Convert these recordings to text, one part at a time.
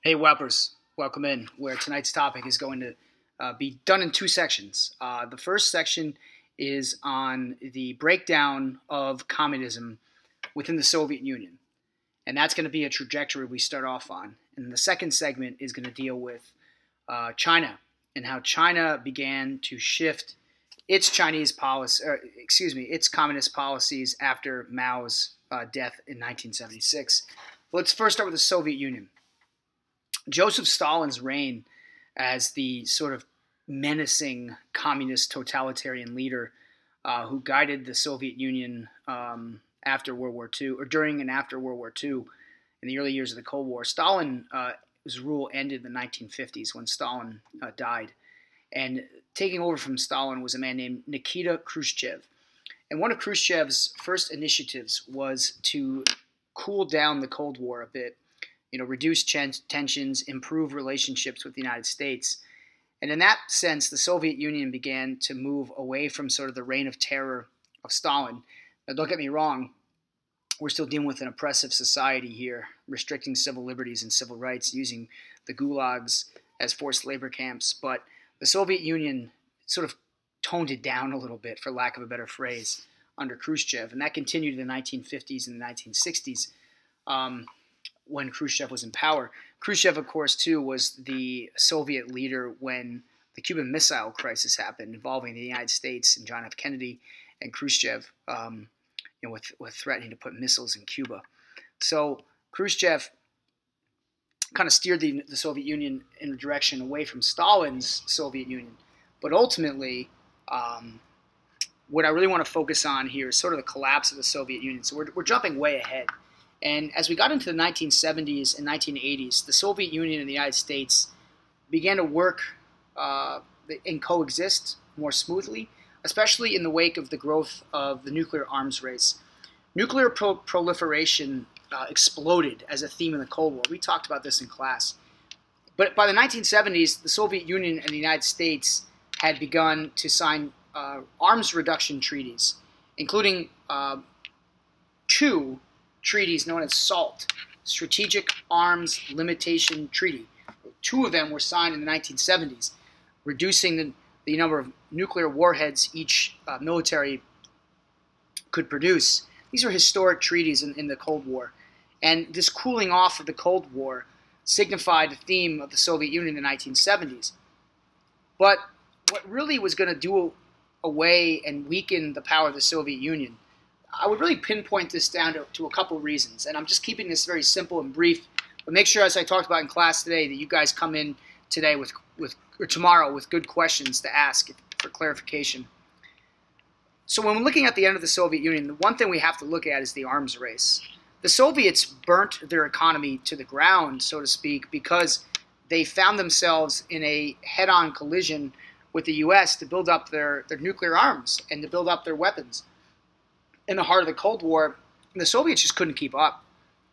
Hey, Whoppers, welcome in, where tonight's topic is going to be done in two sections. The first section is on the breakdown of communism within the Soviet Union, and that's going to be a trajectory we start off on. And the second segment is going to deal with China and how China began to shift its its communist policies after Mao's death in 1976. But let's first start with the Soviet Union. Joseph Stalin's reign as the sort of menacing communist totalitarian leader who guided the Soviet Union after World War II, or during and after World War II, in the early years of the Cold War. His rule ended in the 1950s when Stalin died. And taking over from Stalin was a man named Nikita Khrushchev. And one of Khrushchev's first initiatives was to cool down the Cold War a bit, reduce tensions, improve relationships with the United States. And in that sense, the Soviet Union began to move away from sort of the reign of terror of Stalin. Now, don't get me wrong, we're still dealing with an oppressive society here, restricting civil liberties and civil rights, using the gulags as forced labor camps. But the Soviet Union sort of toned it down a little bit, for lack of a better phrase, under Khrushchev. And that continued in the 1950s and the 1960s. When Khrushchev was in power. Khrushchev, of course, too, was the Soviet leader when the Cuban Missile Crisis happened, involving the United States and John F. Kennedy and Khrushchev, with threatening to put missiles in Cuba. So Khrushchev kind of steered the Soviet Union in a direction away from Stalin's Soviet Union. But ultimately, what I really want to focus on here is sort of the collapse of the Soviet Union. So we're jumping way ahead. And as we got into the 1970s and 1980s, the Soviet Union and the United States began to work and coexist more smoothly, especially in the wake of the growth of the nuclear arms race. Nuclear proliferation exploded as a theme in the Cold War. We talked about this in class. But by the 1970s, the Soviet Union and the United States had begun to sign arms reduction treaties, including two treaties known as SALT, Strategic Arms Limitation Treaty. Two of them were signed in the 1970s, reducing the number of nuclear warheads each military could produce. These are historic treaties in the Cold War. And this cooling off of the Cold War signified the theme of the Soviet Union in the 1970s. But what really was going to do away and weaken the power of the Soviet Union, I would really pinpoint this down to a couple reasons, and I'm just keeping this very simple and brief. But make sure, as I talked about in class today, that you guys come in today or tomorrow with good questions to ask for clarification. So when we're looking at the end of the Soviet Union, the one thing we have to look at is the arms race. The Soviets burnt their economy to the ground, so to speak, because they found themselves in a head-on collision with the U.S. to build up their nuclear arms and to build up their weapons. In the heart of the Cold War, the Soviets just couldn't keep up.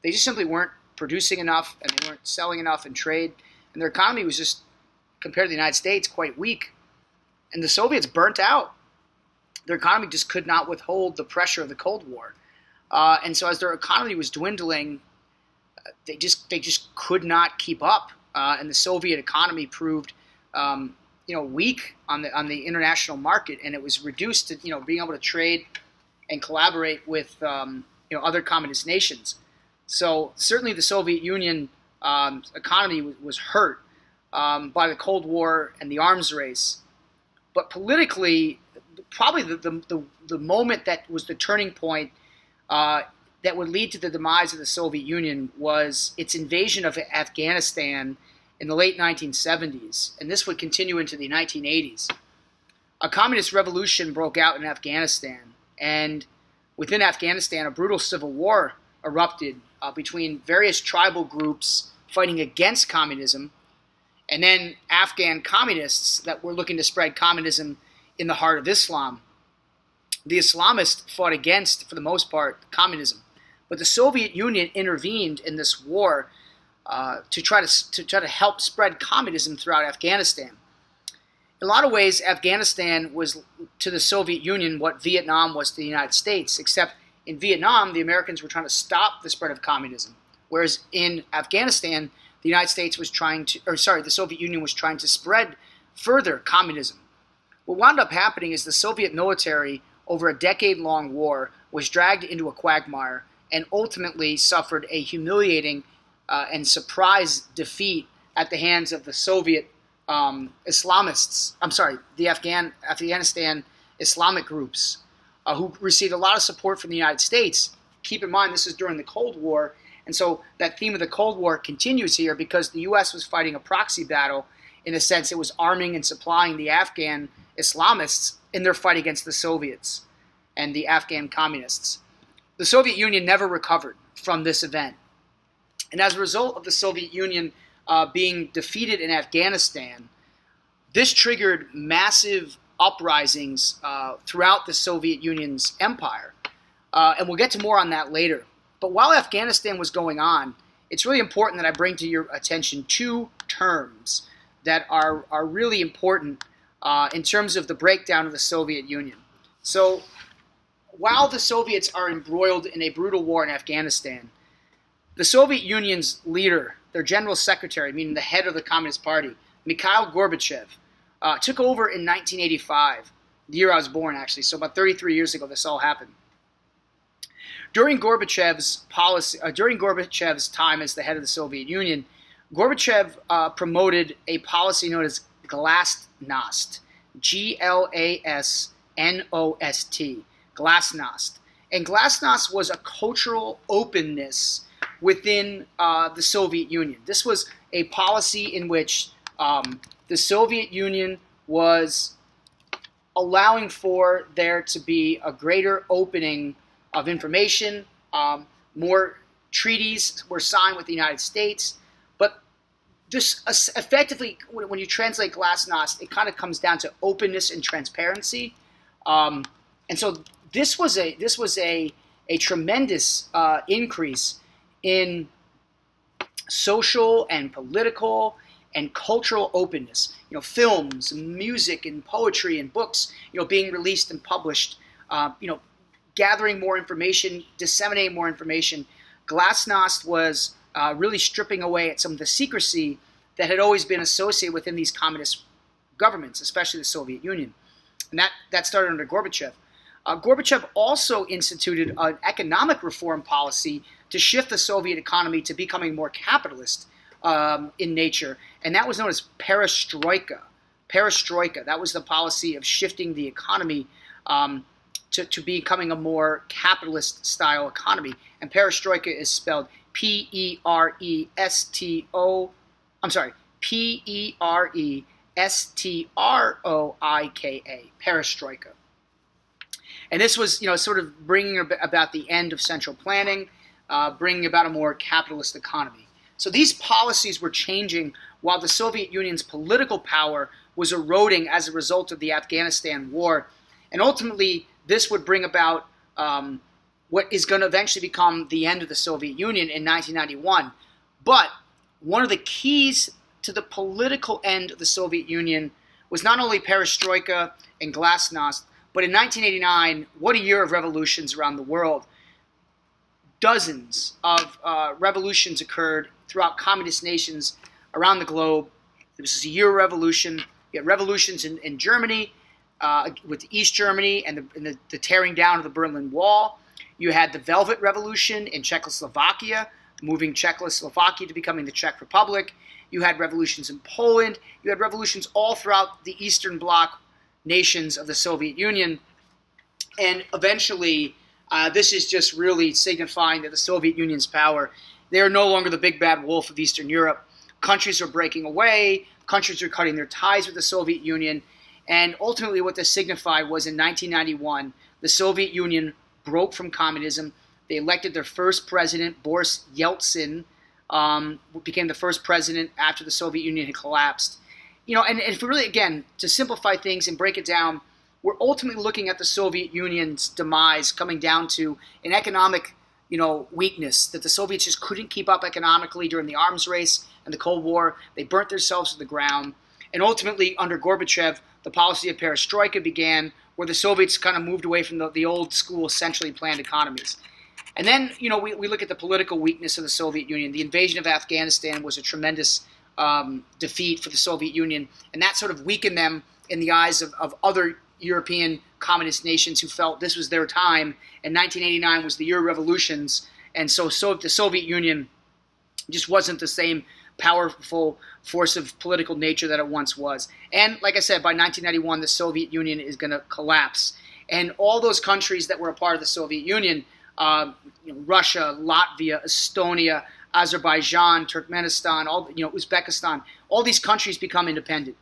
They just simply weren't producing enough, and they weren't selling enough in trade, and their economy was just, compared to the United States, quite weak. And the Soviets burnt out. Their economy just could not withhold the pressure of the Cold War. And so as their economy was dwindling, they just could not keep up. And the Soviet economy proved weak on the international market, and it was reduced to being able to trade and collaborate with other communist nations. So certainly the Soviet Union economy was hurt by the Cold War and the arms race. But politically, probably the moment that was the turning point that would lead to the demise of the Soviet Union was its invasion of Afghanistan in the late 1970s. And this would continue into the 1980s. A communist revolution broke out in Afghanistan. And within Afghanistan, a brutal civil war erupted between various tribal groups fighting against communism, and then Afghan communists that were looking to spread communism in the heart of Islam. The Islamists fought against, for the most part, communism. But the Soviet Union intervened in this war to try to help spread communism throughout Afghanistan. In a lot of ways, Afghanistan was to the Soviet Union what Vietnam was to the United States, except in Vietnam, the Americans were trying to stop the spread of communism, Whereas in Afghanistan, the United States was trying to, or sorry, the Soviet Union was trying to spread further communism. What wound up happening is the Soviet military, over a decade-long war, was dragged into a quagmire and ultimately suffered a humiliating and surprise defeat at the hands of the Soviet Islamists. I'm sorry, the Afghanistan Islamic groups, who received a lot of support from the United States. Keep in mind, this is during the Cold War, and so that theme of the Cold War continues here because the U.S. was fighting a proxy battle. In a sense, it was arming and supplying the Afghan Islamists in their fight against the Soviets and the Afghan communists. The Soviet Union never recovered from this event. And as a result of the Soviet Union being defeated in Afghanistan, this triggered massive uprisings throughout the Soviet Union's empire. And we'll get to more on that later. But while Afghanistan was going on, it's really important that I bring to your attention two terms that are really important in terms of the breakdown of the Soviet Union. So while the Soviets are embroiled in a brutal war in Afghanistan, the Soviet Union's leader, their general secretary, meaning the head of the Communist Party, Mikhail Gorbachev, took over in 1985, the year I was born, actually. So about 33 years ago, this all happened. During Gorbachev's time as the head of the Soviet Union, Gorbachev promoted a policy known as glasnost, G-L-A-S-N-O-S-T, glasnost. And glasnost was a cultural openness within the Soviet Union. This was a policy in which the Soviet Union was allowing for there to be a greater opening of information. More treaties were signed with the United States. But this effectively, when you translate glasnost, it kind of comes down to openness and transparency. And so this was a tremendous increase in social and political and cultural openness. You know, films, music, and poetry and books, you know, being released and published. You know, gathering more information, disseminating more information. Glasnost was really stripping away at some of the secrecy that had always been associated within these communist governments, especially the Soviet Union. And that started under Gorbachev. Gorbachev also instituted an economic reform policy to shift the Soviet economy to becoming more capitalist in nature, and that was known as perestroika. Perestroika, that was the policy of shifting the economy to becoming a more capitalist-style economy. And perestroika is spelled P-E-R-E-S-T-O, I'm sorry, P-E-R-E-S-T-R-O-I-K-A, perestroika. And this was, you know, sort of bringing about the end of central planning, bringing about a more capitalist economy. So these policies were changing while the Soviet Union's political power was eroding as a result of the Afghanistan war. And ultimately, this would bring about what is going to eventually become the end of the Soviet Union in 1991. But one of the keys to the political end of the Soviet Union was not only perestroika and glasnost, but in 1989, what a year of revolutions around the world. Dozens of revolutions occurred throughout communist nations around the globe. This was a year of revolution. You had revolutions in Germany, with East Germany and the tearing down of the Berlin Wall. You had the Velvet Revolution in Czechoslovakia, moving Czechoslovakia to becoming the Czech Republic. You had revolutions in Poland. You had revolutions all throughout the Eastern Bloc nations of the Soviet Union. And eventually, this is just really signifying that the Soviet Union's power, they are no longer the big bad wolf of Eastern Europe. Countries are breaking away. Countries are cutting their ties with the Soviet Union. And ultimately what this signified was in 1991, the Soviet Union broke from communism. They elected their first president, Boris Yeltsin, became the first president after the Soviet Union had collapsed. You know, and if we really, again, to simplify things and break it down, we're ultimately looking at the Soviet Union's demise coming down to an economic, you know, weakness, that the Soviets just couldn't keep up economically during the arms race and the Cold War. They burnt themselves to the ground. And ultimately, under Gorbachev, the policy of perestroika began, where the Soviets kind of moved away from the old school, centrally planned economies. And then, we look at the political weakness of the Soviet Union. The invasion of Afghanistan was a tremendous defeat for the Soviet Union, and that sort of weakened them in the eyes of other European communist nations who felt this was their time, and 1989 was the year of revolutions, and so the Soviet Union just wasn't the same powerful force of political nature that it once was. And like I said, by 1991, the Soviet Union is going to collapse. And all those countries that were a part of the Soviet Union, Russia, Latvia, Estonia, Azerbaijan, Turkmenistan, Uzbekistan, all these countries become independent.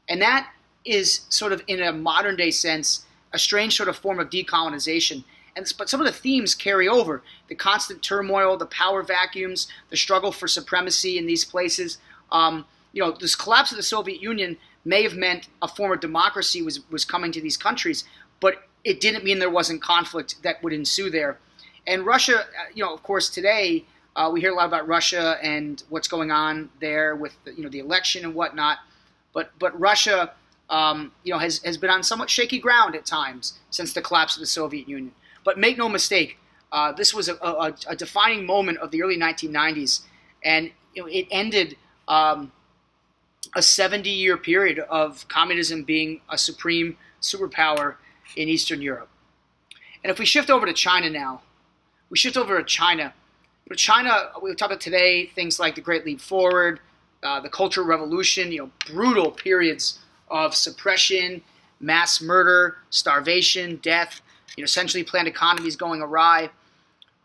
And that is sort of, in a modern day sense, a strange sort of form of decolonization. But some of the themes carry over: the constant turmoil, the power vacuums, the struggle for supremacy in these places. This collapse of the Soviet Union may have meant a form of democracy was coming to these countries, but it didn't mean there wasn't conflict that would ensue there. And Russia, of course, today we hear a lot about Russia and what's going on there with the election and whatnot. But Russia, has been on somewhat shaky ground at times since the collapse of the Soviet Union. But make no mistake, this was a defining moment of the early 1990s, and it ended a 70-year period of communism being a supreme superpower in Eastern Europe. And if we shift over to China now, China, we talk about today things like the Great Leap Forward, the Cultural Revolution, brutal periods of suppression, mass murder, starvation, death, centrally planned economies going awry.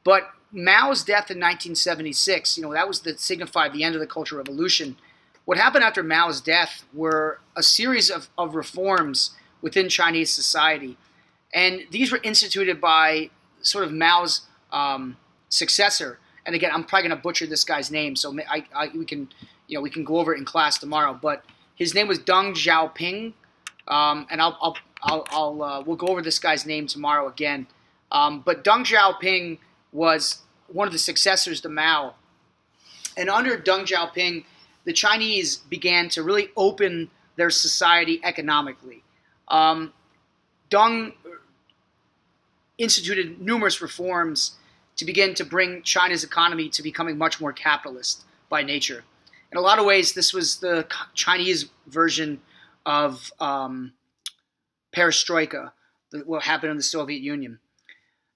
But Mao's death in 1976, that signified the end of the Cultural Revolution. What happened after Mao's death were a series of reforms within Chinese society. And these were instituted by sort of Mao's successor. And again, I'm probably going to butcher this guy's name, so we can go over it in class tomorrow. But his name was Deng Xiaoping, and we'll go over this guy's name tomorrow again. But Deng Xiaoping was one of the successors to Mao. And under Deng Xiaoping, the Chinese began to really open their society economically. Deng instituted numerous reforms to begin to bring China's economy to becoming much more capitalist by nature. In a lot of ways, this was the Chinese version of perestroika, what happened in the Soviet Union.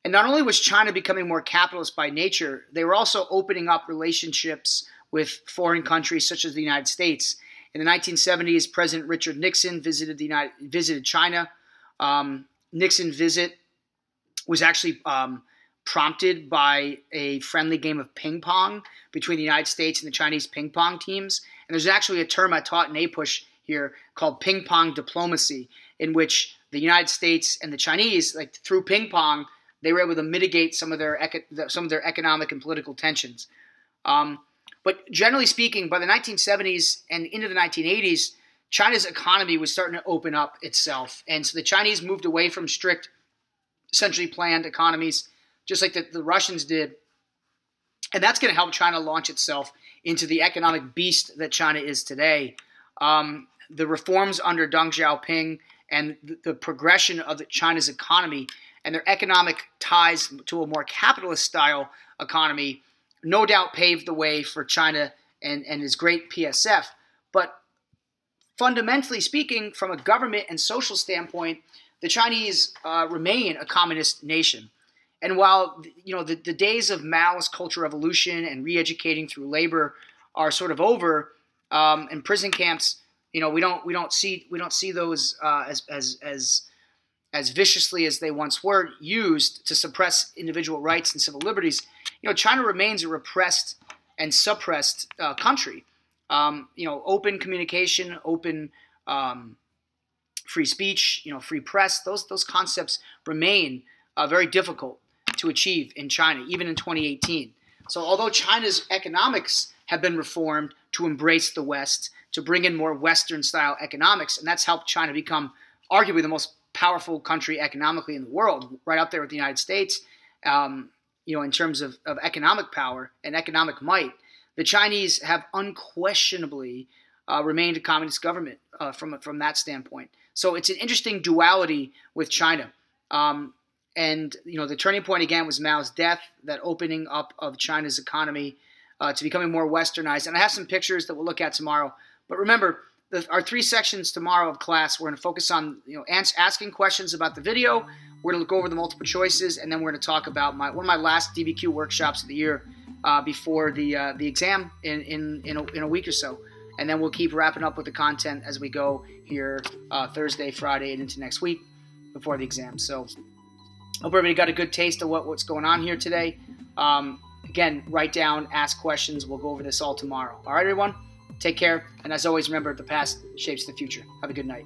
And not only was China becoming more capitalist by nature, they were also opening up relationships with foreign countries such as the United States. In the 1970s, President Richard Nixon visited China. Nixon's visit was actually prompted by a friendly game of ping pong between the United States and the Chinese ping pong teams. And there's actually a term I taught in APUSH here called ping pong diplomacy, in which the United States and the Chinese, through ping pong, they were able to mitigate some of their economic and political tensions. But generally speaking, by the 1970s and into the 1980s, China's economy was starting to open up itself. And so the Chinese moved away from strict, centrally planned economies, just like the Russians did. And that's going to help China launch itself into the economic beast that China is today. The reforms under Deng Xiaoping and the progression of China's economy and their economic ties to a more capitalist-style economy no doubt paved the way for China and his great PSF. But fundamentally speaking, from a government and social standpoint, the Chinese remain a communist nation. And while the days of Mao's Cultural Revolution and re-educating through labor are sort of over, and prison camps, we don't see those as viciously as they once were used to suppress individual rights and civil liberties. China remains a repressed and suppressed country. Open communication, open free speech, free press, those concepts remain very difficult to achieve in China, even in 2018. So although China's economics have been reformed to embrace the West, to bring in more Western-style economics, and that's helped China become arguably the most powerful country economically in the world, right up there with the United States, in terms of economic power and economic might, the Chinese have unquestionably remained a communist government from that standpoint. So it's an interesting duality with China. And the turning point again was Mao's death, that opening up of China's economy to becoming more westernized. And I have some pictures that we'll look at tomorrow. But remember, our 3 sections tomorrow of class, we're going to focus on asking questions about the video. We're going to look over the multiple choices, and then we're going to talk about one of my last DBQ workshops of the year before the exam in a week or so. And then we'll keep wrapping up with the content as we go here Thursday, Friday, and into next week before the exam. So hope everybody got a good taste of what's going on here today. Again, write down, ask questions. We'll go over this all tomorrow. All right, everyone? Take care. And as always, remember, the past shapes the future. Have a good night.